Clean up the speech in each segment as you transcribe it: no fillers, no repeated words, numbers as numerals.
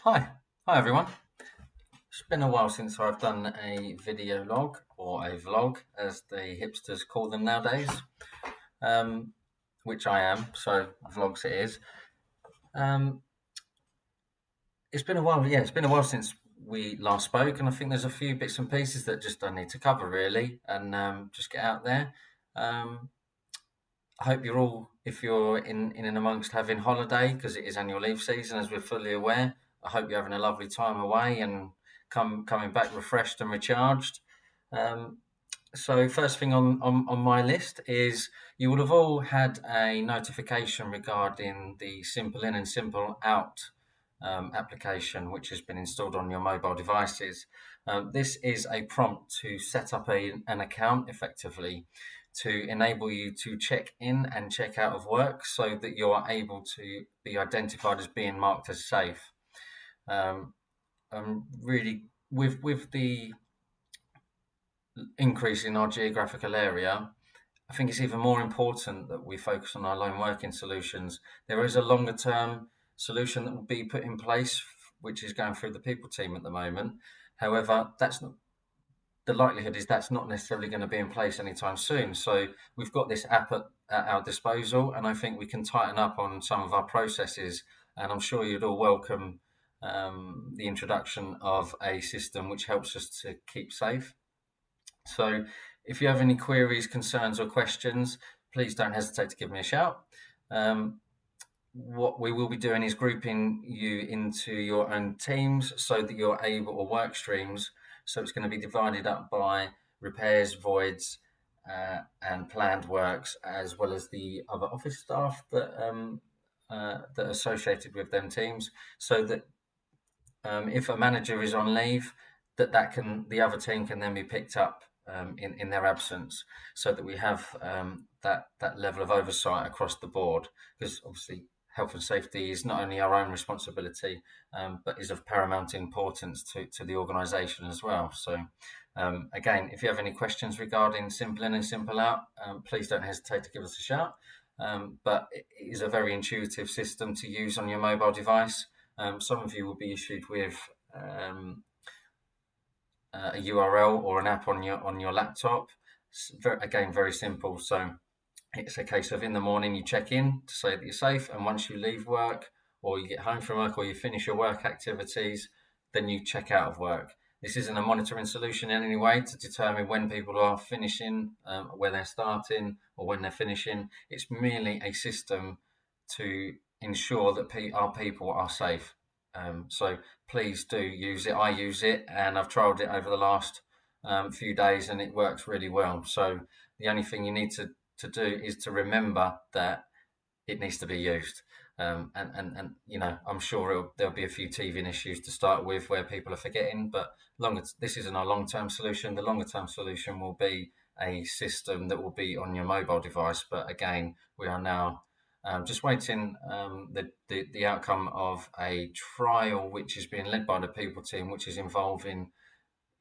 Hi, hi everyone. It's been a while since I've done a video log or a vlog, as the hipsters call them nowadays, um, which I am, so vlogs it is. Um, it's been a while, yeah, it's been a while since we last spoke, and I think there's a few bits and pieces that just I need to cover really, and just get out there. Um, I hope you're all, if you're in and amongst having holiday, because it is annual leave season, as we're fully aware. I hope you're having a lovely time away and coming back refreshed and recharged. Um, so first thing on my list is you would have all had a notification regarding the Simple In and Simple Out application, which has been installed on your mobile devices. This is a prompt to set up an account effectively to enable you to check in and check out of work so that you are able to be identified as being marked as safe. Um, really, with the increase in our geographical area, I think it's even more important that we focus on our lone working solutions. There is a longer term solution that will be put in place, which is going through the people team at the moment. However, that's not the likelihood is that's not necessarily going to be in place anytime soon. So we've got this app at our disposal, and I think we can tighten up on some of our processes. And I'm sure you'd all welcome the introduction of a system which helps us to keep safe. So if you have any queries, concerns, or questions, please don't hesitate to give me a shout. Um, what we will be doing is grouping you into your own teams so that you're able, or work streams. So it's going to be divided up by repairs, voids, and planned works, as well as the other office staff that are associated with them teams, so that if a manager is on leave, the other team can then be picked up in their absence, so that we have that level of oversight across the board. Because obviously, health and safety is not only our own responsibility, but is of paramount importance to the organisation as well. So. Again, if you have any questions regarding Simple In and Simple Out, please don't hesitate to give us a shout. But it is a very intuitive system to use on your mobile device. Some of you will be issued with um, a URL or an app on your laptop. Again, very simple. So it's a case of in the morning you check in to say that you're safe, and once you leave work or you get home from work or you finish your work activities, then you check out of work. This isn't a monitoring solution in any way to determine when people are finishing, where they're starting, or when they're finishing. It's merely a system to ensure that our people are safe. So please do use it. I use it, and I've trialed it over the last few days, and it works really well. So the only thing you need to do is to remember that it needs to be used. And you know, I'm sure there'll be a few teething issues to start with where people are forgetting, but this isn't our long-term solution. The longer-term solution will be a system that will be on your mobile device. But again, we are now just waiting the outcome of a trial which is being led by the people team, which is involving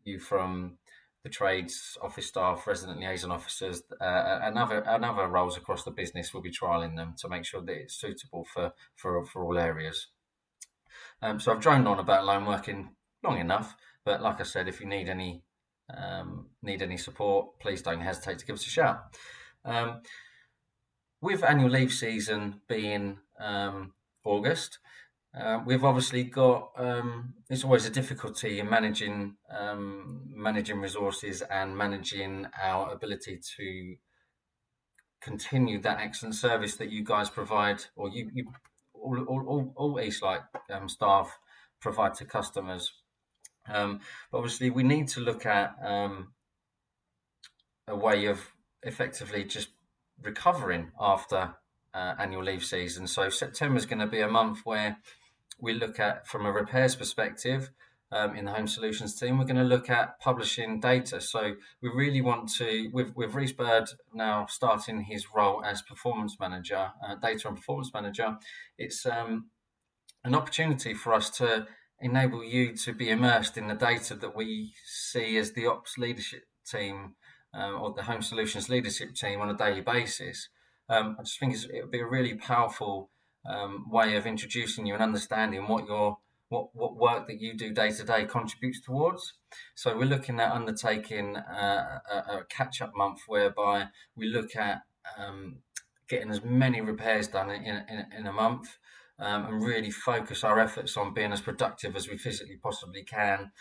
you from the trades, office staff, resident liaison officers, and other roles across the business. Will be trialing them to make sure that it's suitable for all areas. So I've droned on about loan working long enough, but like I said, if you need any support, please don't hesitate to give us a shout. Um, with annual leave season being August, we've obviously got it's always a difficulty in managing resources and managing our ability to continue that excellent service that you guys provide, or you all Eastlight staff provide to customers. But obviously, we need to look at a way of effectively just recovering after annual leave season. So September is going to be a month where we look at, from a repairs perspective, in the Home Solutions team, we're going to look at publishing data. So we really want to, with Reese Bird now starting his role as performance manager, data and performance manager, it's an opportunity for us to enable you to be immersed in the data that we see as the ops leadership team, or the Home Solutions leadership team on a daily basis. I just think it would be a really powerful way of introducing you and understanding what work that you do day to day contributes towards. So we're looking at undertaking a catch up month whereby we look at getting as many repairs done in a month, and really focus our efforts on being as productive as we physically possibly can,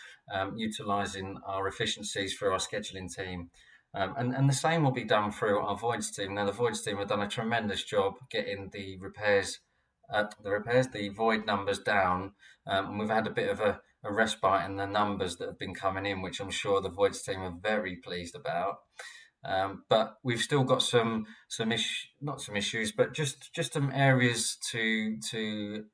utilising our efficiencies through our scheduling team. And the same will be done through our voids team. Now, the voids team have done a tremendous job getting the void numbers down, and we've had a bit of a respite in the numbers that have been coming in, which I'm sure the voids team are very pleased about. But we've still got not some issues, but just some areas to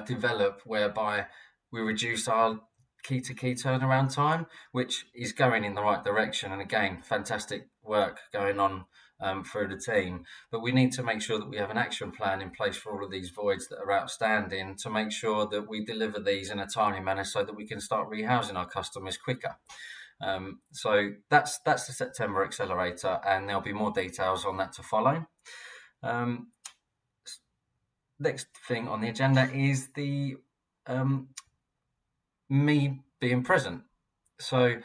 develop whereby we reduce our key to key turnaround time, which is going in the right direction. And again, fantastic work going on through the team. But we need to make sure that we have an action plan in place for all of these voids that are outstanding to make sure that we deliver these in a timely manner so that we can start rehousing our customers quicker. So that's the September accelerator, and there'll be more details on that to follow. Next thing on the agenda is the me being present. So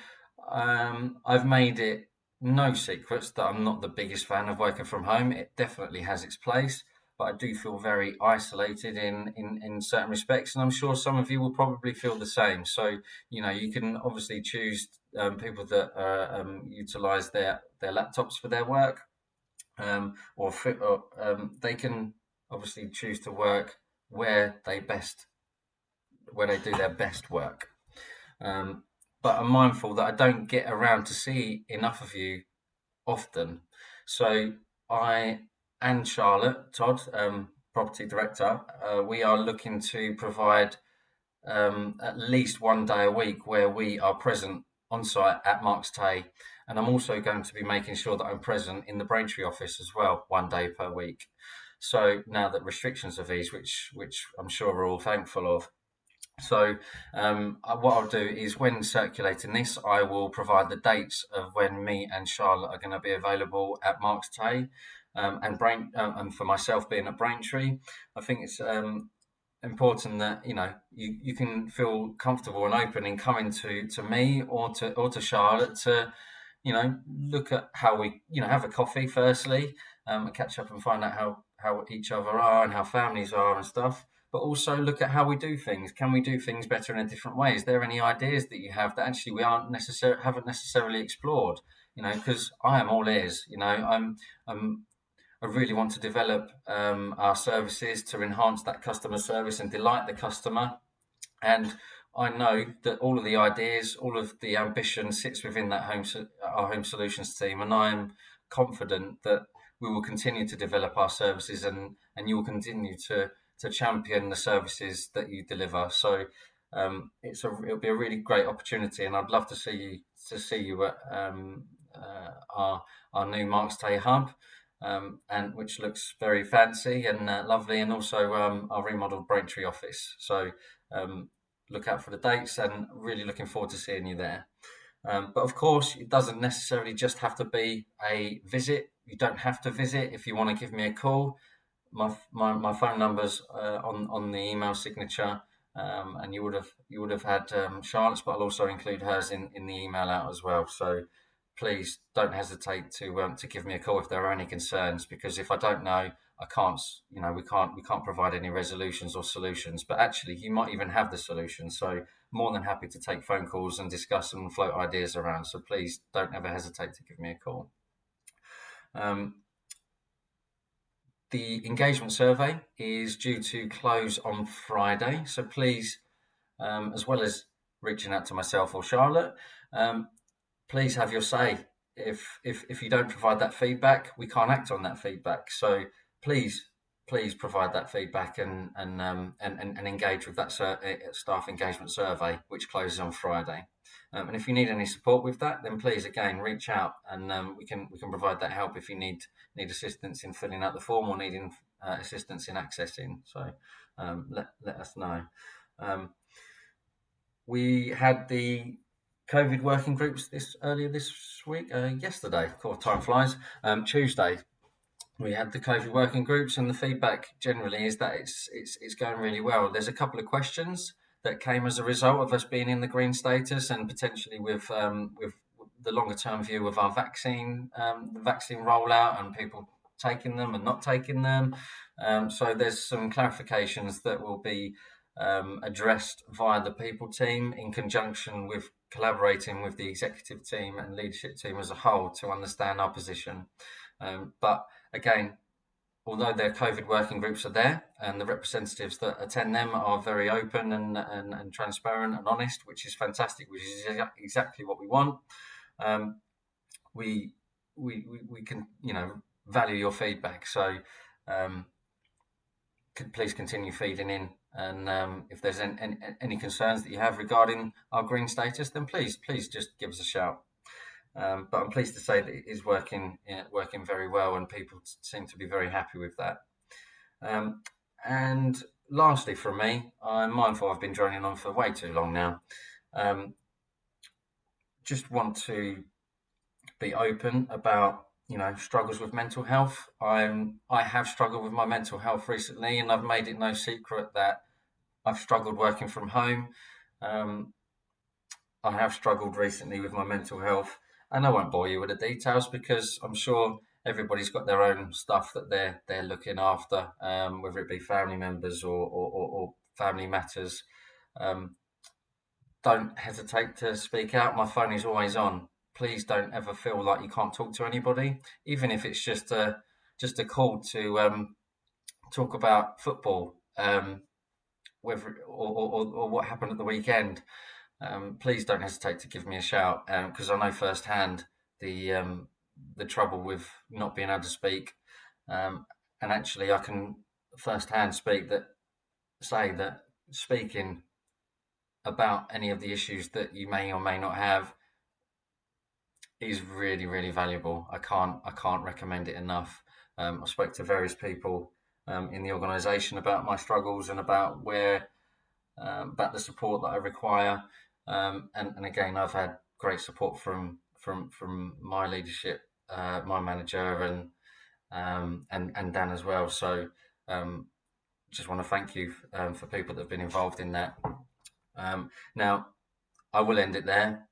I've made it no secrets that I'm not the biggest fan of working from home. It definitely has its place, but I do feel very isolated in certain respects, and I'm sure some of you will probably feel the same. So you can obviously choose people that utilize their laptops for their work, or they can obviously choose to work where they do their best work. But I'm mindful that I don't get around to see enough of you often. So I and Charlotte Todd, property director, we are looking to provide at least one day a week where we are present on site at Marks Tay. And I'm also going to be making sure that I'm present in the Braintree office as well, one day per week. So now that restrictions have eased, which I'm sure we're all thankful of. So what I'll do is, when circulating this, I will provide the dates of when me and Charlotte are going to be available at Marks Tay, and for myself being at Braintree. I think it's important that you can feel comfortable and open in coming to me or to Charlotte to look at how we have a coffee firstly, and catch up and find out how each other are and how families are and stuff, but also look at how we do things. Can we do things better in a different way? Is there any ideas that you have that actually we haven't necessarily explored? Because I am all ears. I really want to develop our services to enhance that customer service and delight the customer. And I know that all of the ideas, all of the ambition sits within that our home solutions team, and I am confident that we will continue to develop our services, and you will continue to champion the services that you deliver. So it'll be a really great opportunity, and I'd love to see you at our new Marks Tay hub. And which looks very fancy and lovely, and also our remodeled Braintree office. So look out for the dates, and really looking forward to seeing you there. But of course, it doesn't necessarily just have to be a visit. You don't have to visit. If you want to give me a call, my phone number's on the email signature, and you would have had Charlotte's, but I'll also include hers in the email out as well. So please don't hesitate to give me a call if there are any concerns, because if I don't know, I can't, we can't provide any resolutions or solutions, but actually you might even have the solution. So more than happy to take phone calls and discuss and float ideas around. So please don't ever hesitate to give me a call. The engagement survey is due to close on Friday. So please, as well as reaching out to myself or Charlotte, please have your say. If you don't provide that feedback, we can't act on that feedback. So please provide that feedback and engage with that staff engagement survey, which closes on Friday. And if you need any support with that, then please again reach out, and we can provide that help if you need assistance in filling out the form or needing assistance in accessing. So let us know. We had the COVID working groups earlier this week, yesterday. Of course, time flies. Tuesday, we had the COVID working groups, and the feedback generally is that it's going really well. There's a couple of questions that came as a result of us being in the green status, and potentially with the longer term view of our the vaccine rollout and people taking them and not taking them. So there's some clarifications that will be addressed via the people team in conjunction with collaborating with the executive team and leadership team as a whole to understand our position. But again, although their COVID working groups are there and the representatives that attend them are very open and transparent and honest, which is fantastic, which is exactly what we want. We can, value your feedback. So please continue feeding in. And if there's any concerns that you have regarding our green status, then please just give us a shout. But I'm pleased to say that it is working very well, and people seem to be very happy with that. And lastly, from me, I'm mindful I've been droning on for way too long now. Just want to be open about struggles with mental health. I have struggled with my mental health recently, and I've made it no secret that I've struggled working from home. I have struggled recently with my mental health, and I won't bore you with the details because I'm sure everybody's got their own stuff that they're looking after, whether it be family members or family matters. Don't hesitate to speak out. My phone is always on. Please don't ever feel like you can't talk to anybody, even if it's just a call to talk about football, whether or what happened at the weekend. Please don't hesitate to give me a shout because I know firsthand the trouble with not being able to speak, and actually I can firsthand say that speaking about any of the issues that you may or may not have is really, really valuable. I can't recommend it enough. I spoke to various people in the organisation about my struggles and about about the support that I require. And again, I've had great support from my leadership, my manager, and Dan as well. So just want to thank you for people that have been involved in that. Now, I will end it there.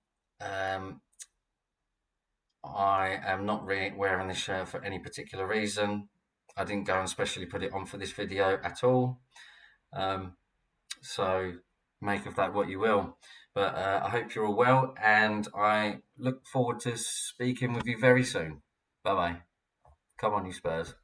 I am not really wearing this shirt for any particular reason. I didn't go and specially put it on for this video at all. So make of that what you will. But I hope you're all well, and I look forward to speaking with you very soon. Bye-bye. Come on, you Spurs.